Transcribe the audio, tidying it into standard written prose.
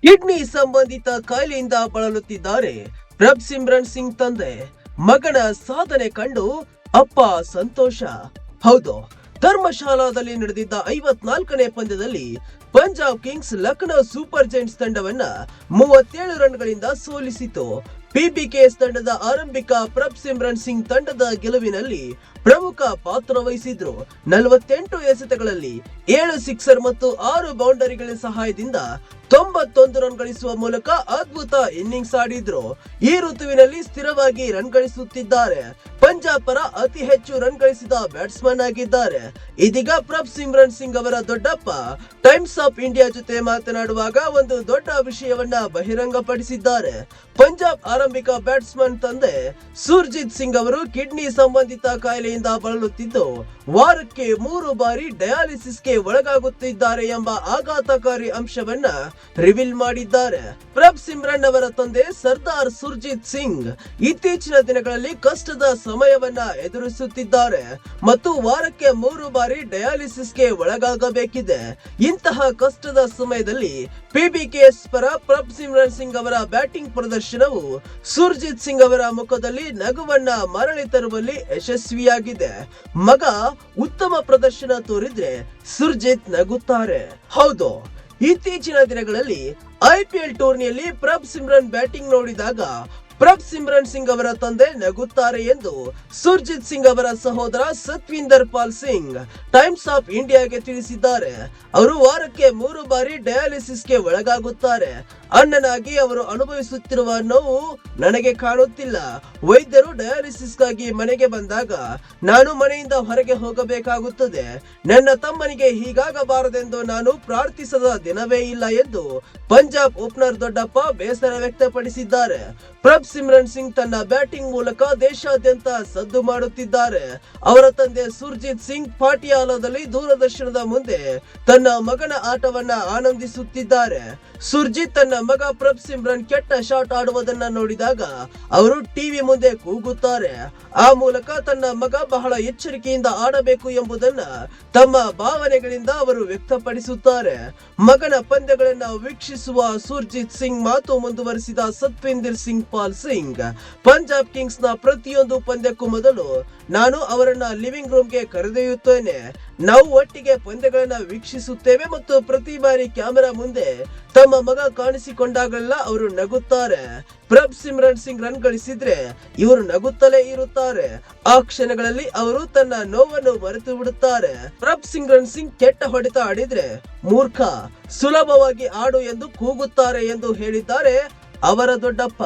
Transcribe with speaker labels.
Speaker 1: Kidney ಸಂಬಂಧಿತ ಕಾಯಿಲೆಯಿಂದ ಬಳಲುತ್ತಿದ್ದಾರೆ ಪ್ರಭ್ಸಿಮ್ರನ್ ಸಿಂಗ್ ತಂದೆ. ಮಗನ ಸಾಧನೆ ಕಂಡು ಅಪ್ಪ ಸಂತೋಷ. ಹೌದು, ಧರ್ಮಶಾಲಾದಲ್ಲಿ ನಡೆದಿದ್ದ 54ನೇ ಪಂದ್ಯದಲ್ಲಿ Punjab Kings Lucknow Super Giants ತಂಡವನ್ನ 37 ರನ್ಗಳಿಂದ ಸೋಲಿಸಿತು. ಪಿಬಿಕೆಎಸ್ ತಂಡದ ಆರಂಭಿಕ ಪ್ರಭ್ಸಿಮ್ರನ್ ಸಿಂಗ್ ತಂಡದ ಗೆಲುವಿನಲ್ಲಿ ಪ್ರಮುಖ ಪಾತ್ರ ವಹಿಸಿದ್ರು. 48 ಎಸೆತಗಳಲ್ಲಿ 7 ಸಿಕ್ಸರ್ ಮತ್ತು 6 ಬೌಂಡರಿಗಳ ಸಹಾಯದಿಂದ 91 ರನ್ ಗಳಿಸುವ ಮೂಲಕ ಅದ್ಭುತ ಇನ್ನಿಂಗ್ಸ್ ಆಡಿದ್ರು. ಈ ಋತುವಿನಲ್ಲಿ ಸ್ಥಿರವಾಗಿ ರನ್ ಗಳಿಸುತ್ತಿದ್ದಾರೆ. ಪಂಜಾಬ್ ಪರ ಅತಿ ಹೆಚ್ಚು ರನ್ ಗಳಿಸಿದ ಬ್ಯಾಟ್ಸ್ಮನ್ ಆಗಿದ್ದಾರೆ. ಇದೀಗ ಪ್ರಭ್ಸಿಮ್ರನ್ ಸಿಂಗ್ ಅವರ ದೊಡ್ಡಪ್ಪ ಟೈಮ್ಸ್ ಆಫ್ ಇಂಡಿಯಾ ಜೊತೆ ಮಾತನಾಡುವಾಗ ಒಂದು ದೊಡ್ಡ ವಿಷಯವನ್ನ ಬಹಿರಂಗಪಡಿಸಿದ್ದಾರೆ. ಪಂಜಾಬ್ ಆರಂಭಿಕ ಬ್ಯಾಟ್ಸ್ಮನ್ ತಂದೆ ಸುರ್ಜಿತ್ ಸಿಂಗ್ ಅವರು ಕಿಡ್ನಿ ಸಂಬಂಧಿತ ಕಾಯಿಲೆಯಿಂದ ಬಳಲುತ್ತಿದ್ದು ವಾರಕ್ಕೆ 3 ಬಾರಿ ಡಯಾಲಿಸಿಸ್ಗೆ ಒಳಗಾಗುತ್ತಿದ್ದಾರೆ ಎಂಬ ಆಘಾತಕಾರಿ ಅಂಶವನ್ನ ರಿವೀಲ್ ಮಾಡಿದ್ದಾರೆ. ಪ್ರಭ್ಸಿಮ್ರನ್ ಅವರ ತಂದೆ ಸರ್ದಾರ್ ಸುರ್ಜಿತ್ ಸಿಂಗ್ ಇತ್ತೀಚಿನ ದಿನಗಳಲ್ಲಿ ಕಷ್ಟದ ಸಮಯವನ್ನ ಎದುರಿಸುತ್ತಿದ್ದಾರೆ ಮತ್ತು ವಾರಕ್ಕೆ 3 ಬಾರಿ ಡಯಾಲಿಸಿಸ್ಗೆ ಒಳಗಾಗಬೇಕಿದೆ. ಇಂತಹ ಕಷ್ಟದ ಸಮಯದಲ್ಲಿ ಪಿಬಿಕೆಎಸ್ ಪರ ಪ್ರಭ್ಸಿಮ್ರನ್ ಸಿಂಗ್ ಅವರ ಬ್ಯಾಟಿಂಗ್ ಪ್ರದರ್ಶನವು ಸುರ್ಜಿತ್ ಸಿಂಗ್ ಅವರ ಮುಖದಲ್ಲಿ ನಗುವನ್ನ ಮರಳಿ ತರುವಲ್ಲಿ ಯಶಸ್ವಿಯಾಗಿದೆ. ಮಗ ಉತ್ತಮ ಪ್ರದರ್ಶನ ತೋರಿದ್ರೆ ಸುರ್ಜಿತ್ ನಗುತ್ತಾರೆ. ಹೌದು, ಇತ್ತೀಚಿನ ದಿನಗಳಲ್ಲಿ ಐಪಿಎಲ್ ಟೂರ್ನಿಯಲ್ಲಿ ಪ್ರಭ್ಸಿಮ್ರನ್ ಬ್ಯಾಟಿಂಗ್ ನೋಡಿದಾಗ ಪ್ರಭ್ಸಿಮ್ರನ್ ಸಿಂಗ್ ಅವರ ತಂದೆ ನಗುತ್ತಾರೆ ಎಂದು ಸುರ್ಜಿತ್ ಸಿಂಗ್ ಅವರ ಸಹೋದರ ಸತ್ವಿಂದರ್ ಪಾಲ್ ಸಿಂಗ್ ಟೈಮ್ಸ್ ಆಫ್ ಇಂಡಿಯಾಗೆ ತಿಳಿಸಿದ್ದಾರೆ. ಅವರು ವಾರಕ್ಕೆ 3 ಬಾರಿ ಡಯಾಲಿಸಿಸ್ಗೆ ಒಳಗಾಗುತ್ತಾರೆ. ಅಣ್ಣನಾಗಿ ಅವರು ಅನುಭವಿಸುತ್ತಿರುವ ನೋವು ನನಗೆ ಕಾಣುತ್ತಿಲ್ಲ. ವೈದ್ಯರು ಡಯಾಲಿಸಿಸ್ಗಾಗಿ ಮನೆಗೆ ಬಂದಾಗ ನಾನು ಮನೆಯಿಂದ ಹೊರಗೆ ಹೋಗಬೇಕಾಗುತ್ತದೆ. ನನ್ನ ತಮ್ಮನಿಗೆ ಹೀಗಾಗಬಾರದೆಂದು ನಾನು ಪ್ರಾರ್ಥಿಸದ ದಿನವೇ ಇಲ್ಲ ಎಂದು ಪಂಜಾಬ್ ಓಪನರ್ ದೊಡ್ಡಪ್ಪ ಬೇಸರ ವ್ಯಕ್ತಪಡಿಸಿದ್ದಾರೆ. ಪ್ರಭ್ಸಿಮ್ರನ್ ಸಿಂಗ್ ತನ್ನ ಬ್ಯಾಟಿಂಗ್ ಮೂಲಕ ದೇಶಾದ್ಯಂತ ಸದ್ದು ಮಾಡುತ್ತಿದ್ದಾರೆ. ಅವರ ತಂದೆ ಸುರ್ಜಿತ್ ಸಿಂಗ್ ಪಾಟಿಯಾಲಾದಲ್ಲಿ ದೂರದರ್ಶನದ ಮುಂದೆ ತನ್ನ ಮಗನ ಆಟವನ್ನ ಆನಂದಿಸುತ್ತಿದ್ದಾರೆ. ಸುರ್ಜಿತ್ ತನ್ನ ಮಗ ಪ್ರಭ್ಸಿಮ್ರನ್ ಕೆಟ್ಟ ಶಾಟ್ ಆಡುವುದನ್ನ ನೋಡಿದಾಗ ಅವರು ಟಿವಿ ಮುಂದೆ ಕೂಗುತ್ತಾರೆ. ಆ ಮೂಲಕ ತನ್ನ ಮಗ ಬಹಳ ಎಚ್ಚರಿಕೆಯಿಂದ ಆಡಬೇಕು ಎಂಬುದನ್ನ ತಮ್ಮ ಭಾವನೆಗಳಿಂದ ಅವರು ವ್ಯಕ್ತಪಡಿಸುತ್ತಾರೆ. ಮಗನ ಪಂದ್ಯಗಳನ್ನ ವೀಕ್ಷಿಸುವ ಸುರ್ಜಿತ್ ಸಿಂಗ್ ಮಾತು ಮುಂದುವರಿಸಿದ ಸತ್ವಿಂದರ್ ಸಿಂಗ್ ಪಾಲ್ ಸಿಂಗ್, ಪಂಜಾಬ್ ಕಿಂಗ್ಸ್ ನ ಪ್ರತಿಯೊಂದು ಪಂದ್ಯಕ್ಕೂ ಮೊದಲು ನಾನು ಅವರನ್ನ ಲಿವಿಂಗ್ ರೂಮ್ಗೆ ಕರೆದೊಯ್ಯುತ್ತೇನೆ. ನಾವು ಒಟ್ಟಿಗೆ ಪಂದ್ಯಗಳನ್ನ ವೀಕ್ಷಿಸುತ್ತೇವೆ ಮತ್ತು ಪ್ರತಿ ಬಾರಿ ಕ್ಯಾಮೆರಾ ಮುಂದೆ ತಮ್ಮ ಮಗ ಕಾಣಿಸಿಕೊಂಡಾಗಲೆಲ್ಲ ಅವರು ನಗುತ್ತಾರೆ. ಪ್ರಭ್ಸಿಮ್ರನ್ ಸಿಂಗ್ ರನ್ ಗಳಿಸಿದ್ರೆ ಇವರು ನಗುತ್ತಲೇ ಇರುತ್ತಾರೆ. ಆ ಕ್ಷಣಗಳಲ್ಲಿ ಅವರು ತನ್ನ ನೋವನ್ನು ಮರೆತು ಬಿಡುತ್ತಾರೆ. ಪ್ರಭ್ಸಿಮ್ರನ್ ಸಿಂಗ್ ಕೆಟ್ಟ ಹೊಡೆತ ಆಡಿದ್ರೆ ಮೂರ್ಖ, ಸುಲಭವಾಗಿ ಆಡು ಎಂದು ಕೂಗುತ್ತಾರೆ ಎಂದು ಹೇಳಿದ್ದಾರೆ ಅವರ ದೊಡ್ಡಪ್ಪ.